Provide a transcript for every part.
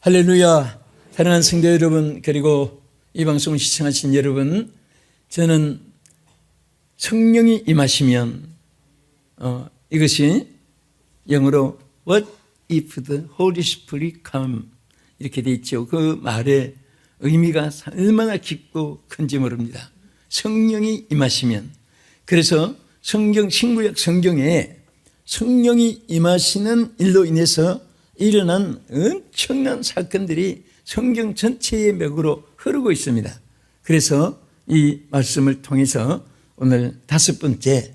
할렐루야. 사랑하는 성도 여러분, 그리고 이 방송을 시청하신 여러분, 저는 성령이 임하시면 이것이 영어로 What if the Holy Spirit come? 이렇게 돼 있죠. 그 말의 의미가 얼마나 깊고 큰지 모릅니다. 성령이 임하시면. 그래서 신구약 성경에 성령이 임하시는 일로 인해서 일어난 엄청난 사건들이 성경 전체의 맥으로 흐르고 있습니다. 그래서 이 말씀을 통해서 오늘 5번째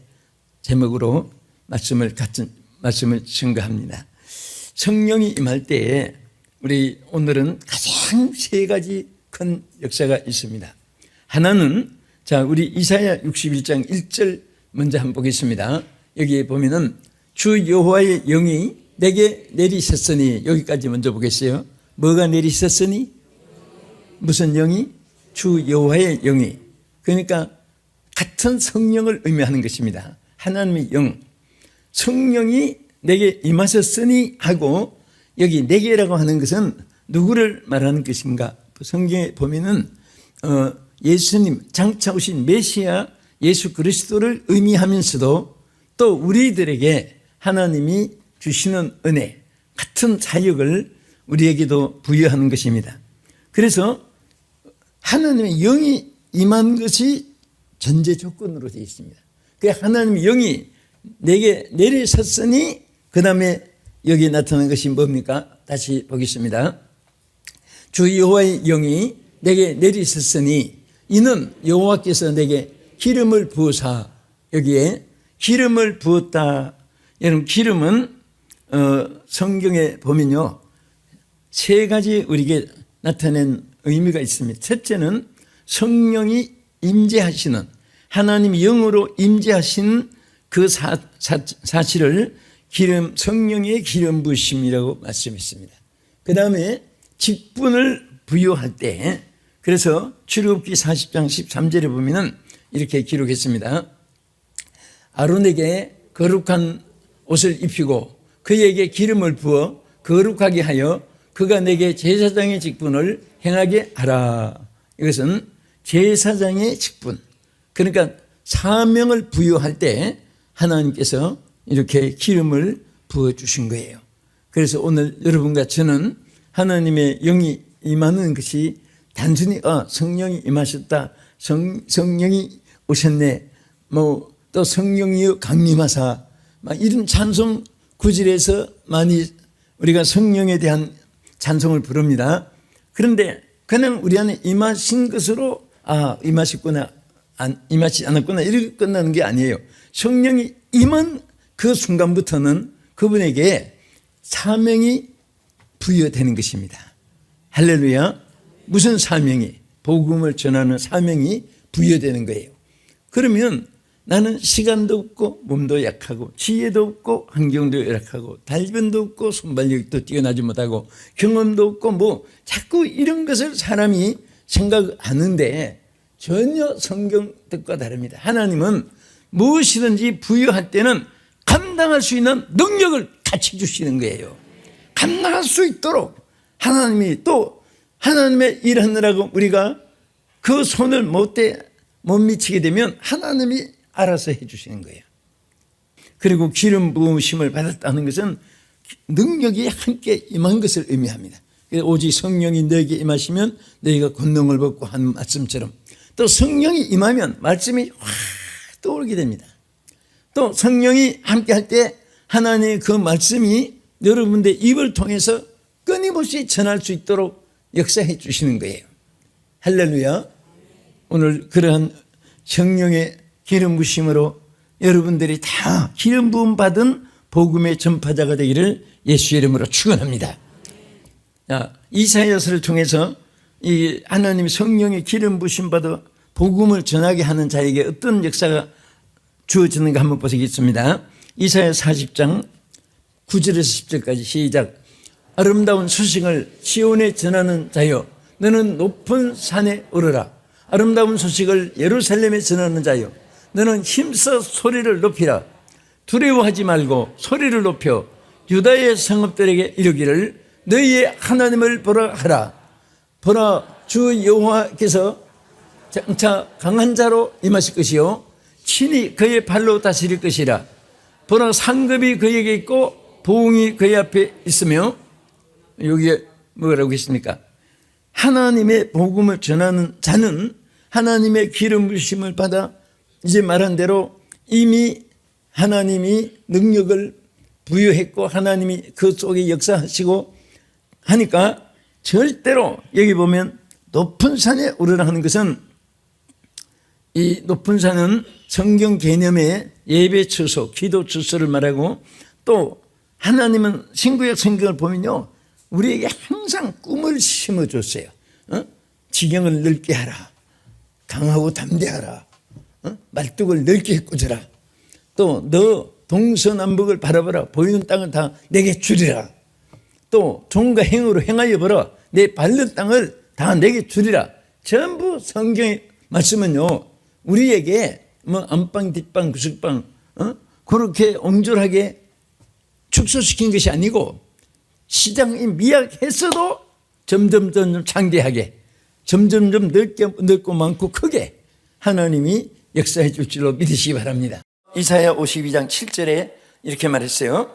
제목으로 말씀을 증거합니다. 성령이 임할 때에 우리 오늘은 가장 3가지 큰 역사가 있습니다. 하나는 우리 이사야 61장 1절 먼저 한번 보겠습니다. 여기에 보면은 주 여호와의 영이 내게 내리셨으니, 여기까지 먼저 보겠어요. 뭐가 내리셨으니? 무슨 영이? 주 여호와의 영이. 그러니까 같은 성령을 의미하는 것입니다. 하나님의 영, 성령이 내게 임하셨으니 하고, 여기 내게라고 하는 것은 누구를 말하는 것인가? 성경에 보면은 예수님, 장차 오신 메시아 예수 그리스도를 의미하면서도 또 우리들에게 하나님이 주시는 은혜, 같은 사역을 우리에게도 부여하는 것입니다. 그래서 하나님의 영이 임한 것이 전제 조건으로 되어 있습니다. 그 하나님의 영이 내게 내리셨으니, 그 다음에 여기 나타난 것이 뭡니까? 다시 보겠습니다. 주 여호와의 영이 내게 내리셨으니, 이는 여호와께서 내게 기름을 부으사, 여기에 기름을 부었다. 여러분, 기름은 성경에 보면요 3가지 우리에게 나타낸 의미가 있습니다. 첫째는 성령이 임재하시는, 하나님이 영으로 임재하신 그 사실을 성령의 기름 부으심이라고 말씀했습니다. 그 다음에 직분을 부여할 때, 그래서 출애굽기 40장 13절에 보면은 이렇게 기록했습니다. 아론에게 거룩한 옷을 입히고 그에게 기름을 부어 거룩하게 하여 그가 내게 제사장의 직분을 행하게 하라. 이것은 제사장의 직분, 그러니까 사명을 부여할 때 하나님께서 이렇게 기름을 부어주신 거예요. 그래서 오늘 여러분과 저는 하나님의 영이 임하는 것이 단순히 성령이 임하셨다, 성령이 오셨네, 또 성령이여 강림하사, 이런 찬송 구절에서 많이 우리가 성령에 대한 찬송을 부릅니다. 그런데 그냥 우리 안에 임하신 것으로 임하셨구나, 임하지 않았구나, 이렇게 끝나는 게 아니에요. 성령이 임한 그 순간부터는 그분에게 사명이 부여되는 것입니다. 할렐루야. 무슨 사명이? 복음을 전하는 사명이 부여되는 거예요. 그러면 나는 시간도 없고 몸도 약하고 지혜도 없고 환경도 열악하고 달변도 없고 손발력도 뛰어나지 못하고 경험도 없고 자꾸 이런 것을 사람이 생각하는데 전혀 성경 뜻과 다릅니다. 하나님은 무엇이든지 부여할 때는 감당할 수 있는 능력을 같이 주시는 거예요. 감당할 수 있도록 하나님이, 또 하나님의 일하느라고 우리가 그 손을 못 미치게 되면 하나님이 알아서 해주시는 거예요. 그리고 기름 부으심을 받았다는 것은 능력이 함께 임한 것을 의미합니다. 오직 성령이 너에게 임하시면 너희가 권능을 받고 하는 말씀처럼, 또 성령이 임하면 말씀이 확 떠오르게 됩니다. 또 성령이 함께 할 때 하나님의 그 말씀이 여러분들의 입을 통해서 끊임없이 전할 수 있도록 역사해 주시는 거예요. 할렐루야. 오늘 그러한 성령의 기름 부심으로 여러분들이 다 기름 부음 받은 복음의 전파자가 되기를 예수의 이름으로 축원합니다. 이사야서를 통해서 이 하나님의 성령의 기름 부심 받아 복음을 전하게 하는 자에게 어떤 역사가 주어지는가 한번 보시겠습니다. 이사야 40장 9절에서 10절까지 시작. 아름다운 소식을 시온에 전하는 자여, 너는 높은 산에 오르라. 아름다운 소식을 예루살렘에 전하는 자여, 너는 힘써 소리를 높이라. 두려워하지 말고 소리를 높여 유다의 성읍들에게 이르기를 너희의 하나님을 보라 하라. 보라, 주 여호와께서 장차 강한 자로 임하실 것이요 친히 그의 발로 다스릴 것이라. 보라, 상급이 그에게 있고 보응이 그의 앞에 있으며, 여기에 뭐라고 했습니까? 하나님의 복음을 전하는 자는 하나님의 기름 부으심을 받아 이제 말한 대로 이미 하나님이 능력을 부여했고 하나님이 그 속에 역사하시고 하니까 절대로, 여기 보면 높은 산에 오르라 하는 것은, 이 높은 산은 성경 개념의 예배 처소, 기도 처소를 말하고, 또 하나님은 신구약 성경을 보면요, 우리에게 항상 꿈을 심어줬어요. 지경을 넓게 하라, 강하고 담대하라, 말뚝을 넓게 꽂으라, 또 너 동서남북을 바라보라, 보이는 땅을 다 내게 주리라, 또 종과 행으로 행하여 보라, 내 밟는 땅을 다 내게 주리라. 전부 성경의 말씀은요, 우리에게 뭐 안방 뒷방 구석방 그렇게 옹졸하게 축소시킨 것이 아니고, 시장이 미약했어도 점점 창대하게, 점점 넓고 많고 크게 하나님이 역사해 줄 줄로 믿으시기 바랍니다. 이사야 52장 7절에 이렇게 말했어요.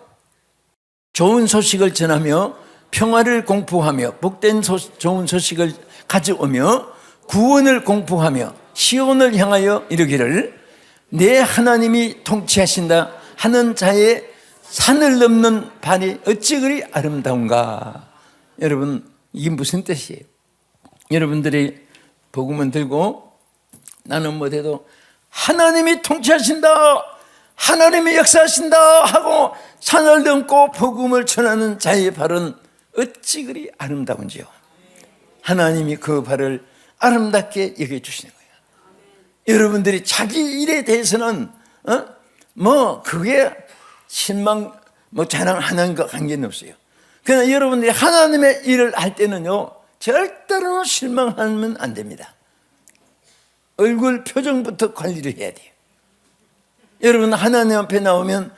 좋은 소식을 전하며 평화를 공포하며 복된 좋은 소식을 가져오며 구원을 공포하며 시온을 향하여 이르기를 내 하나님이 통치하신다 하는 자의 산을 넘는 발이 어찌 그리 아름다운가. 여러분, 이게 무슨 뜻이에요? 여러분들이 복음을 들고 나는 못해도 하나님이 통치하신다, 하나님이 역사하신다 하고 산을 넘고 복음을 전하는 자의 발은 어찌 그리 아름다운지요. 하나님이 그 발을 아름답게 여겨주시는 거예요. 여러분들이 자기 일에 대해서는 뭐 그게 신망 자랑하는 거 관계는 없어요. 그러나 여러분들이 하나님의 일을 할 때는요, 절대로 실망하면 안 됩니다. 얼굴 표정부터 관리를 해야 돼요. 여러분, 하나님 앞에 나오면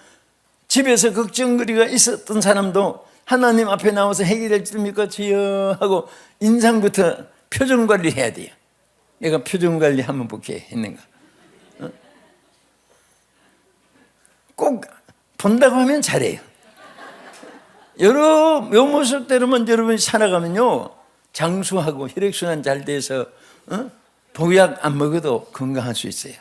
집에서 걱정거리가 있었던 사람도 하나님 앞에 나와서 해결해 줍니까 주여 하고 인상부터 표정 관리해야 돼요. 얘가 표정 관리 한번 볼게 했는가? 꼭 본다고 하면 잘해요. 요 모습대로만 여러분이 살아가면요, 장수하고 혈액순환 잘 돼서 보약 안 먹어도 건강할 수 있어요.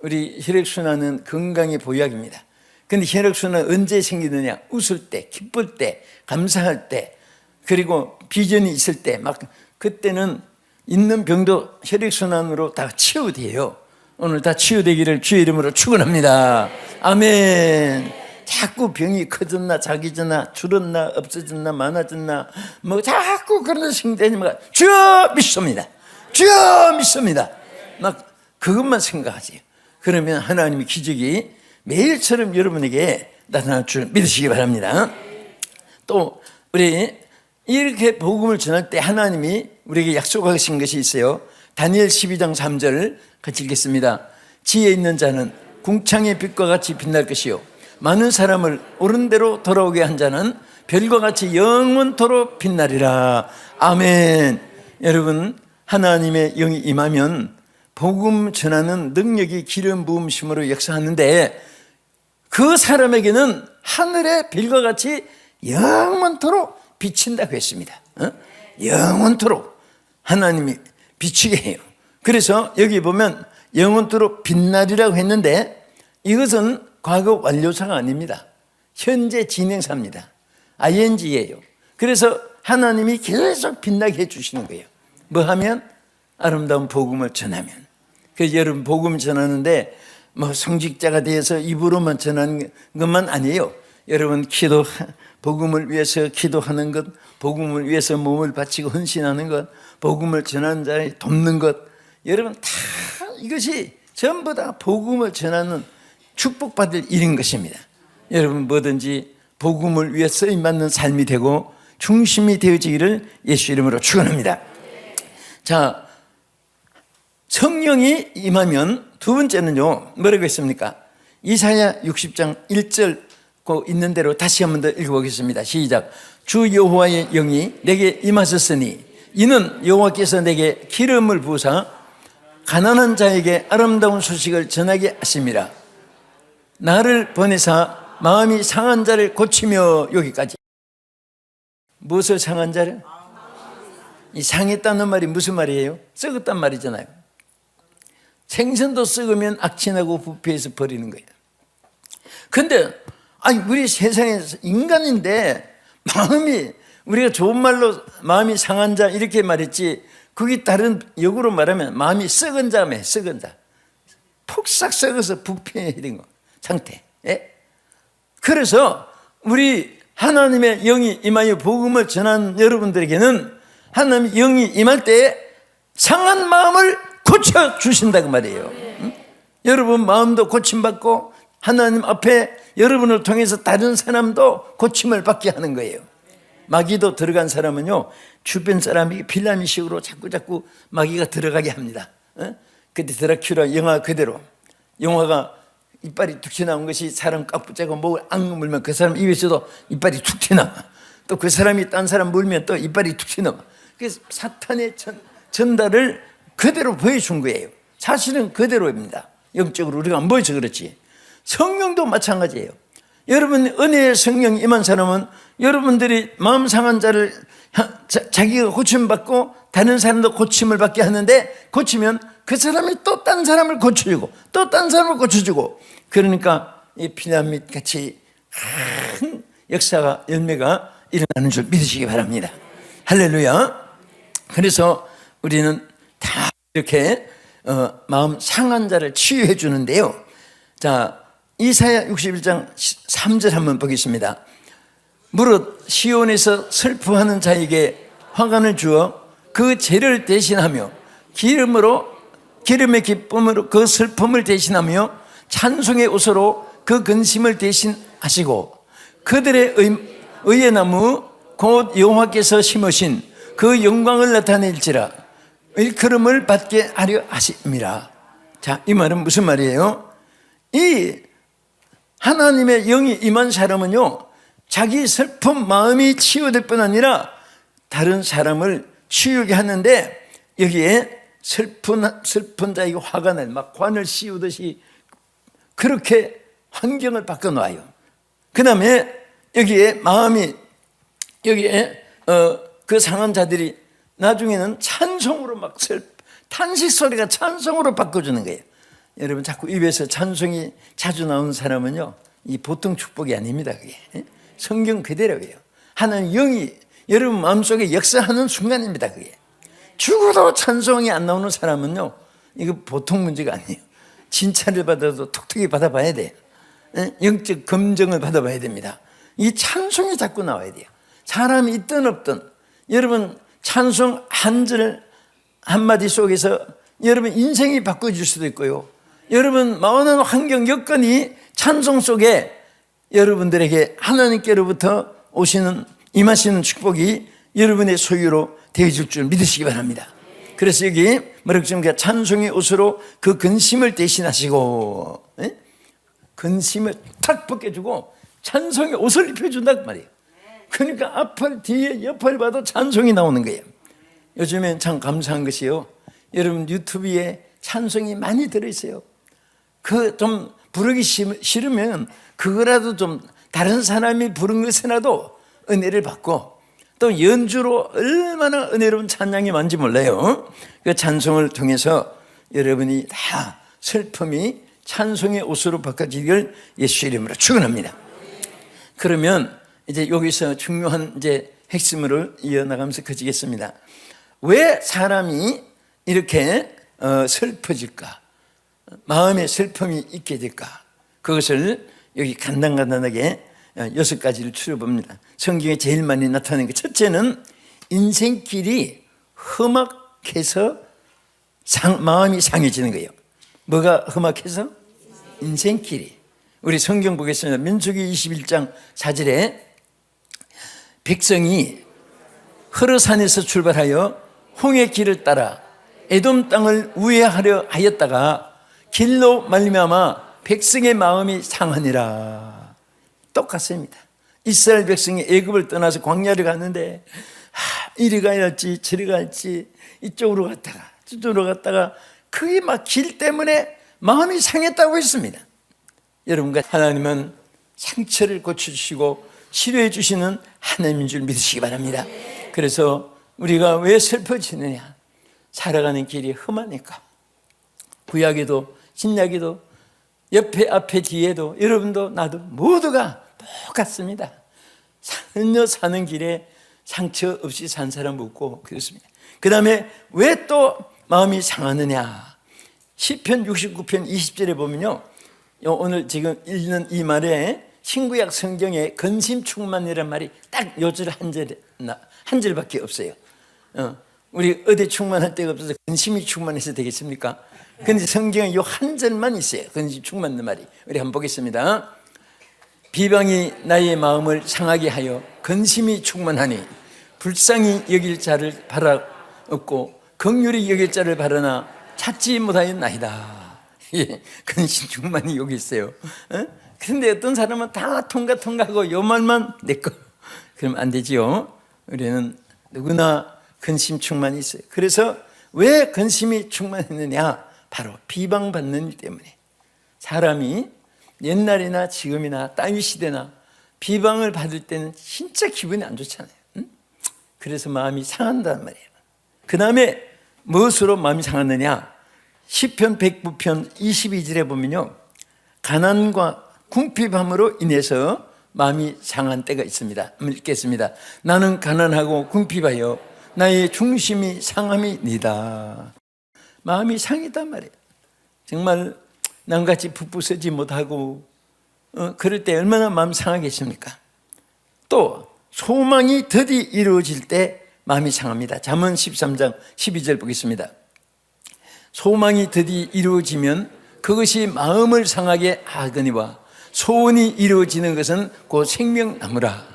우리 혈액순환은 건강의 보약입니다. 근데 혈액순환은 언제 생기느냐? 웃을 때, 기쁠 때, 감사할 때, 그리고 비전이 있을 때, 막 그때는 있는 병도 혈액순환으로 다 치유돼요. 오늘 다 치유되기를 주의 이름으로 축원합니다. 아멘. 자꾸 병이 커졌나 작아졌나 줄었나 없어졌나 많아졌나 뭐 자꾸 그런 생각되니까 주여 믿습니다. 주여 믿습니다. 막 그것만 생각하세요. 그러면 하나님의 기적이 매일처럼 여러분에게 나타날 줄 믿으시기 바랍니다. 또 우리 이렇게 복음을 전할 때 하나님이 우리에게 약속하신 것이 있어요. 다니엘 12장 3절 같이 읽겠습니다. 지혜 있는 자는 궁창의 빛과 같이 빛날 것이요 많은 사람을 옳은 대로 돌아오게 한 자는 별과 같이 영원토록 빛나리라. 아멘. 여러분, 하나님의 영이 임하면 복음 전하는 능력이 기름 부음심으로 역사하는데, 그 사람에게는 하늘의 별과 같이 영원토록 비친다고 했습니다. 영원토록 하나님이 비치게 해요. 그래서 여기 보면 영원토록 빛나리라고 했는데, 이것은 과거 완료사가 아닙니다. 현재 진행사입니다. ing예요. 그래서 하나님이 계속 빛나게 해주시는 거예요. 뭐 하면? 아름다운 복음을 전하면. 그래서 여러분, 복음 전하는데 뭐 성직자가 되어서 입으로만 전하는 것만 아니에요. 여러분, 복음을 위해서 기도하는 것, 복음을 위해서 몸을 바치고 헌신하는 것, 복음을 전하는 자를 돕는 것, 여러분 다 이것이 전부 다 복음을 전하는 축복받을 일인 것입니다. 여러분, 뭐든지 복음을 위해 쓰임받는 삶이 되고 중심이 되어지기를 예수 이름으로 축원합니다. 자, 성령이 임하면 두 번째는요, 뭐라고 했습니까? 이사야 60장 1절 있는 대로 다시 한 번 더 읽어보겠습니다. 시작. 주 여호와의 영이 내게 임하셨으니 이는 여호와께서 내게 기름을 부으사 가난한 자에게 아름다운 소식을 전하게 하심이라. 나를 보내사 마음이 상한 자를 고치며. 여기까지. 무엇을 상한 자를? 이 상했다는 말이 무슨 말이에요? 썩었단 말이잖아요. 생선도 썩으면 악취나고 부패해서 버리는 거예요. 근데 우리 세상에서 인간인데 마음이, 우리가 좋은 말로 마음이 상한 자 이렇게 말했지, 그게 다른 역으로 말하면 마음이 썩은 자매, 썩은 자, 폭삭 썩어서 부패해진 거 상태. 예? 그래서 우리 하나님의 영이 임하여 복음을 전한 여러분들에게는 하나님의 영이 임할 때 상한 마음을 고쳐주신다고 말이에요. 응? 여러분 마음도 고침받고 하나님 앞에 여러분을 통해서 다른 사람도 고침을 받게 하는 거예요. 마귀도 들어간 사람은요, 주변 사람이 필라미식으로 자꾸 마귀가 들어가게 합니다. 그때 드라큘라 영화 그대로, 영화가 이빨이 툭 튀어나온 것이 사람 깍붙잡고 목을 앙 물면 그 사람 입에서도 이빨이 툭 튀어나와. 또 그 사람이 딴 사람 물면 또 이빨이 툭 튀어나와. 그래서 사탄의 전달을 그대로 보여준 거예요. 사실은 그대로입니다. 영적으로 우리가 안 보여서 그렇지. 성령도 마찬가지예요. 여러분 은혜의 성령 임한 사람은 여러분들이 마음 상한 자를 자기가 고침받고 다른 사람도 고침을 받게 하는데, 고치면 그 사람이 또 딴 사람을 고쳐주고 또 딴 사람을 고쳐주고, 그러니까 이 피라미드 같이 큰 역사가, 열매가 일어나는 줄 믿으시기 바랍니다. 할렐루야. 그래서 우리는 다 이렇게 마음 상한 자를 치유해 주는데요. 자, 이사야 61장 3절 한번 보겠습니다. 무릇 시온에서 슬퍼하는 자에게 화관을 주어 그 죄를 대신하며 기름의 기쁨으로 그 슬픔을 대신하며 찬송의 옷으로 그 근심을 대신하시고, 그들의 의의 나무 곧 여호와께서 심으신 그 영광을 나타낼지라 일컬음을 받게 하려 하심이라. 자, 이 말은 무슨 말이에요? 이 하나님의 영이 임한 사람은요, 자기 슬픈 마음이 치유될 뿐 아니라 다른 사람을 치유게 하는데, 여기에 슬픈 자에게 화가 날, 막 관을 씌우듯이 그렇게 환경을 바꿔놔요. 그 다음에 여기에 마음이, 여기에 그 상한 자들이 나중에는 찬송으로 막 탄식 소리가 찬송으로 바꿔주는 거예요. 여러분 자꾸 입에서 찬송이 자주 나오는 사람은요, 이 보통 축복이 아닙니다. 그게 성경 그대로예요. 하나님 영이 여러분 마음속에 역사하는 순간입니다. 그게 죽어도 찬송이 안 나오는 사람은요, 이거 보통 문제가 아니에요. 진찰을 받아도 톡톡히 받아봐야 돼요. 영적 검증을 받아봐야 됩니다. 이 찬송이 자꾸 나와야 돼요. 사람이 있든 없든 여러분 찬송 한 절 한마디 속에서 여러분 인생이 바꿔줄 수도 있고요, 여러분 많은 환경 여건이 찬송 속에 여러분들에게 하나님께로부터 오시는 임하시는 축복이 여러분의 소유로 되어줄 줄 믿으시기 바랍니다. 그래서 여기 뭐라고 했습니까? 찬송의 옷으로 그 근심을 대신하시고, 근심을 탁 벗겨주고 찬송의 옷을 입혀준단 말이에요. 그러니까 앞을 뒤에 옆을 봐도 찬송이 나오는 거예요. 요즘엔 참 감사한 것이요, 여러분 유튜브에 찬송이 많이 들어있어요. 그 좀 부르기 싫으면 그거라도 좀 다른 사람이 부른 것이라도 은혜를 받고, 또 연주로 얼마나 은혜로운 찬양이 많은지 몰라요. 그 찬송을 통해서 여러분이 다 슬픔이 찬송의 옷으로 바꿔지기를 예수 이름으로 축원합니다. 그러면 이제 여기서 중요한 이제 핵심으로 이어나가면서 커지겠습니다. 왜 사람이 이렇게 슬퍼질까? 마음에 슬픔이 있게 될까? 그것을 여기 간단하게 6가지를 추려봅니다. 성경에 제일 많이 나타나는 게, 첫째는 인생길이 험악해서 마음이 상해지는 거예요. 뭐가 험악해서? 인생길이. 우리 성경 보겠습니다. 민수기 21장 4절에 백성이 허르산에서 출발하여 홍해 길을 따라 에돔 땅을 우회하려 하였다가 길로 말미암아 백성의 마음이 상하니라. 똑같습니다. 이스라엘 백성이 애굽을 떠나서 광야를 갔는데 이리 가야 할지 저리 가야 할지 이쪽으로 갔다가 저쪽으로 갔다가 그게 막 길 때문에 마음이 상했다고 했습니다. 여러분과 하나님은 상처를 고쳐주시고 치료해 주시는 하나님인 줄 믿으시기 바랍니다. 그래서 우리가 왜 슬퍼지느냐? 살아가는 길이 험하니까. 구약에도 신약에도 옆에 앞에 뒤에도 여러분도 나도 모두가 똑같습니다. 사는 길에 상처 없이 산 사람 없고 그렇습니다. 그 다음에 왜 또 마음이 상하느냐? 시편 69편 20절에 보면요, 오늘 지금 읽는 이 말에 신구약 성경에 근심충만이라는 말이 딱 요 절 한 절밖에 없어요. 우리 어디 충만할 데가 없어서 근심이 충만해서 되겠습니까? 근데 성경에 요 한 절만 있어요. 근심 충만한 말이. 우리 한번 보겠습니다. 비방이 나의 마음을 상하게 하여 근심이 충만하니 불쌍히 여길 자를 바라옵고 긍휼히 여길 자를 바라나 찾지 못하였나이다. 예, 근심 충만이 여기 있어요. 그런데 어떤 사람은 다 통과하고 요 말만 내 거. 그러면 안 되지요. 우리는 누구나 근심 충만이 있어요. 그래서 왜 근심이 충만했느냐? 바로 비방받는 일 때문에. 사람이 옛날이나 지금이나 따위 시대나 비방을 받을 때는 진짜 기분이 안 좋잖아요. 그래서 마음이 상한단 말이에요. 그 다음에 무엇으로 마음이 상하느냐? 시편 109편 22절에 보면요, 가난과 궁핍함으로 인해서 마음이 상한 때가 있습니다. 한번 읽겠습니다. 나는 가난하고 궁핍하여 나의 중심이 상함이니다. 마음이 상했단 말이에요. 정말 남같이 풋풋하지 못하고 그럴 때 얼마나 마음 상하겠습니까? 또 소망이 더디 이루어질 때 마음이 상합니다. 잠언 13장 12절 보겠습니다. 소망이 드디 이루어지면 그것이 마음을 상하게 하거니와 소원이 이루어지는 것은 곧 생명나무라.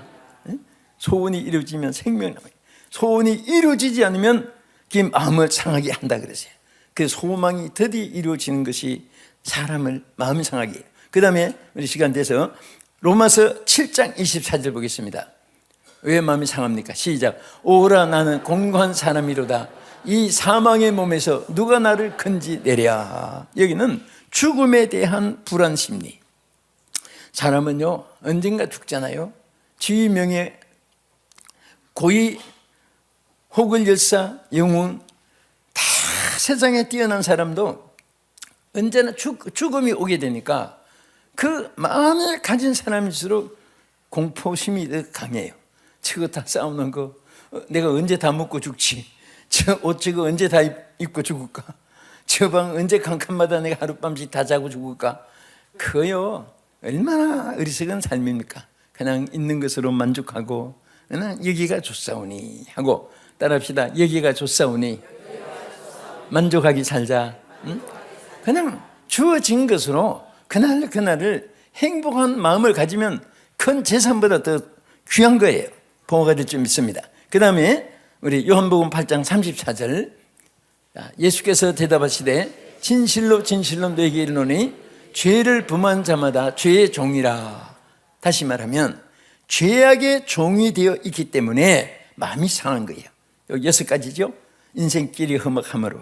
소원이 이루어지면 생명나무. 소원이 이루어지지 않으면 그 마음을 상하게 한다 그랬어요. 그 소망이 드디 이루어지는 것이 사람을 마음 상하게 해요. 그 다음에 우리 시간 돼서 로마서 7장 24절 보겠습니다. 왜 마음이 상합니까? 시작. 오라 나는 공고한 사람이로다. 이 사망의 몸에서 누가 나를 건지내랴. 여기는 죽음에 대한 불안 심리. 사람은요 언젠가 죽잖아요. 지위 명예 고위 혹을 열사 영웅 다 세상에 뛰어난 사람도 언제나 죽음이 오게 되니까 그 마음을 가진 사람일수록 공포심이 더 강해요. 저거 다 싸우는 거 내가 언제 다 먹고 죽지? 저 옷 저거 언제 다 입고 죽을까? 저 방 언제 칸칸마다 내가 하룻밤씩 다 자고 죽을까? 그거요 얼마나 어리석은 삶입니까? 그냥 있는 것으로 만족하고 그냥 여기가 좋사오니 하고 따라합시다. 여기가 좋사오니 만족하기 살자. 응? 그냥 주어진 것으로 그날을 행복한 마음을 가지면 큰 재산보다 더 귀한 거예요. 보호가 될 줄 믿습니다. 그 다음에 우리 요한복음 8장 34절 예수께서 대답하시되 진실로 진실로 너에게 이르노니 죄를 범한 자마다 죄의 종이라. 다시 말하면 죄악의 종이 되어 있기 때문에 마음이 상한 거예요. 여기 6가지죠. 인생길이 험악함으로,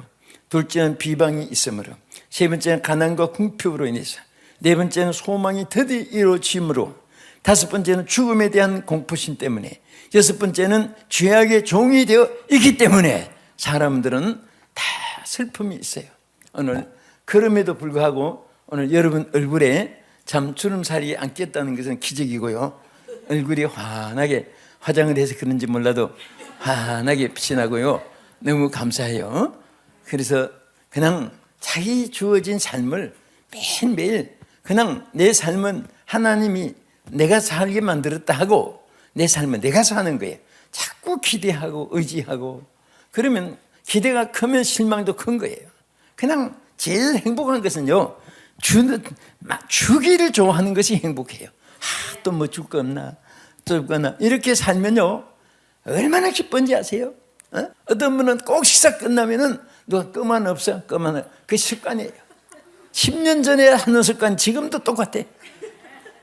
둘째는 비방이 있으므로, 세 번째는 가난과 궁핍으로 인해서, 네 번째는 소망이 더디 이루어짐으로, 다섯 번째는 죽음에 대한 공포심 때문에, 여섯 번째는 죄악의 종이 되어 있기 때문에 사람들은 다 슬픔이 있어요. 오늘 그럼에도 불구하고 오늘 여러분 얼굴에 참 주름살이 안 꼈다는 것은 기적이고요. 얼굴이 환하게 화장을 해서 그런지 몰라도 환하게 빛이 나고요. 너무 감사해요. 그래서 그냥 자기 주어진 삶을 매일매일 그냥 내 삶은 하나님이 내가 살게 만들었다 하고 내 삶은 내가 사는 거예요. 자꾸 기대하고 의지하고 그러면 기대가 크면 실망도 큰 거예요. 그냥 제일 행복한 것은요 주기를 좋아하는 것이 행복해요. 또 뭐 줄 거 없나 줄 거 없나 이렇게 살면요 얼마나 기쁜지 아세요? 어떤 분은 꼭 식사 끝나면은 누가 껌 없어? 껌 하나. 그 습관이에요. 10년 전에 하는 습관 지금도 똑같아.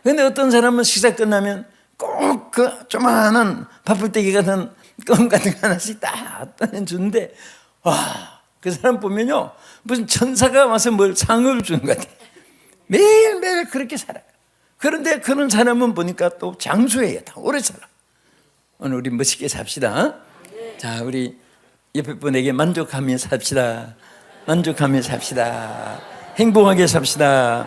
근데 어떤 사람은 식사 끝나면 꼭 그 조그마한 밥풀떼기 같은 껌 같은 거 하나씩 딱 꺼내주는데, 와, 그 사람 보면요, 무슨 천사가 와서 뭘 상을 주는 것 같아. 매일매일 그렇게 살아. 그런데 그런 사람은 보니까 또 장수해요. 다 오래 살아. 오늘 우리 멋있게 삽시다. 자, 우리 옆에 분에게 만족하며 삽시다. 만족하며 삽시다. 행복하게 삽시다.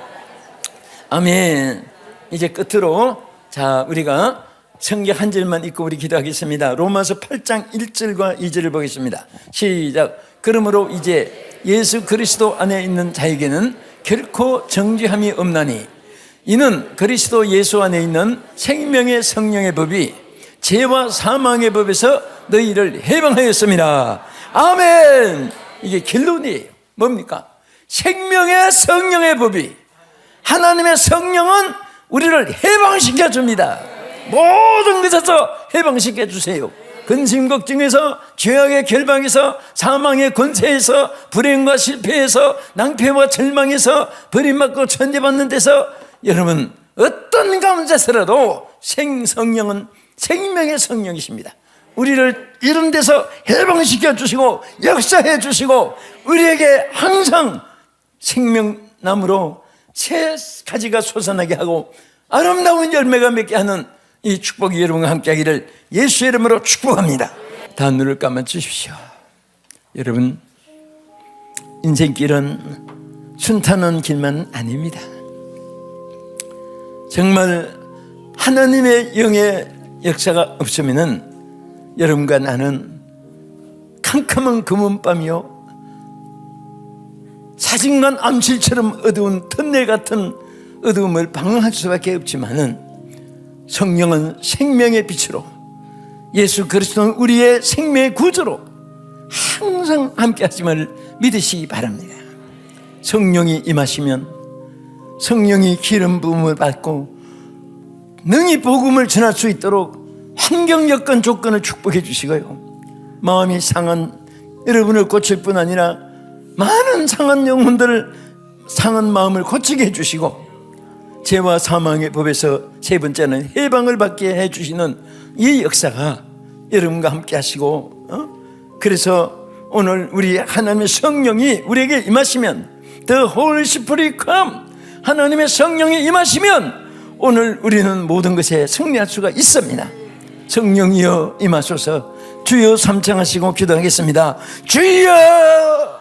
아멘. 이제 끝으로, 자, 우리가 성경 한 절만 읽고 우리 기도하겠습니다. 로마서 8장 1절과 2절을 보겠습니다. 시작. 그러므로 이제 예수 그리스도 안에 있는 자에게는 결코 정죄함이 없나니, 이는 그리스도 예수 안에 있는 생명의 성령의 법이 죄와 사망의 법에서 너희를 해방하였습니다. 아멘. 이게 결론이에요. 뭡니까? 생명의 성령의 법이, 하나님의 성령은 우리를 해방시켜 줍니다. 모든 것에서 해방시켜 주세요. 근심 걱정에서, 죄악의 결박에서, 사망의 권세에서, 불행과 실패에서, 낭패와 절망에서, 버림받고 천대받는 데서, 여러분 어떤 가운데서라도 성령은 생명의 성령이십니다. 우리를 이런 데서 해방시켜 주시고 역사해 주시고, 우리에게 항상 생명나무로 새 가지가 솟아나게 하고 아름다운 열매가 맺게 하는 이 축복이 여러분과 함께하기를 예수의 이름으로 축복합니다. 다 눈을 감아 주십시오. 여러분, 인생길은 순탄한 길만 아닙니다. 정말 하나님의 영의 역사가 없으면은 여러분과 나는 캄캄한 금은밤이요, 사진관 암실처럼 어두운 터널 같은 어두움을 방황할 수밖에 없지만은, 성령은 생명의 빛으로, 예수 그리스도는 우리의 생명의 구주로 항상 함께 하심을 믿으시기 바랍니다. 성령이 임하시면 성령이 기름 부음을 받고 능히 복음을 전할 수 있도록 환경 여건 조건을 축복해 주시고요, 마음이 상한 여러분을 고칠 뿐 아니라 많은 상한 영혼들을, 상한 마음을 고치게 해주시고, 죄와 사망의 법에서 세 번째는 해방을 받게 해주시는 이 역사가 여러분과 함께 하시고, 그래서 오늘 우리 하나님의 성령이 우리에게 임하시면, The Holy Spirit come, 하나님의 성령이 임하시면 오늘 우리는 모든 것에 승리할 수가 있습니다. 성령이여 임하소서. 주여 삼창하시고 기도하겠습니다. 주여.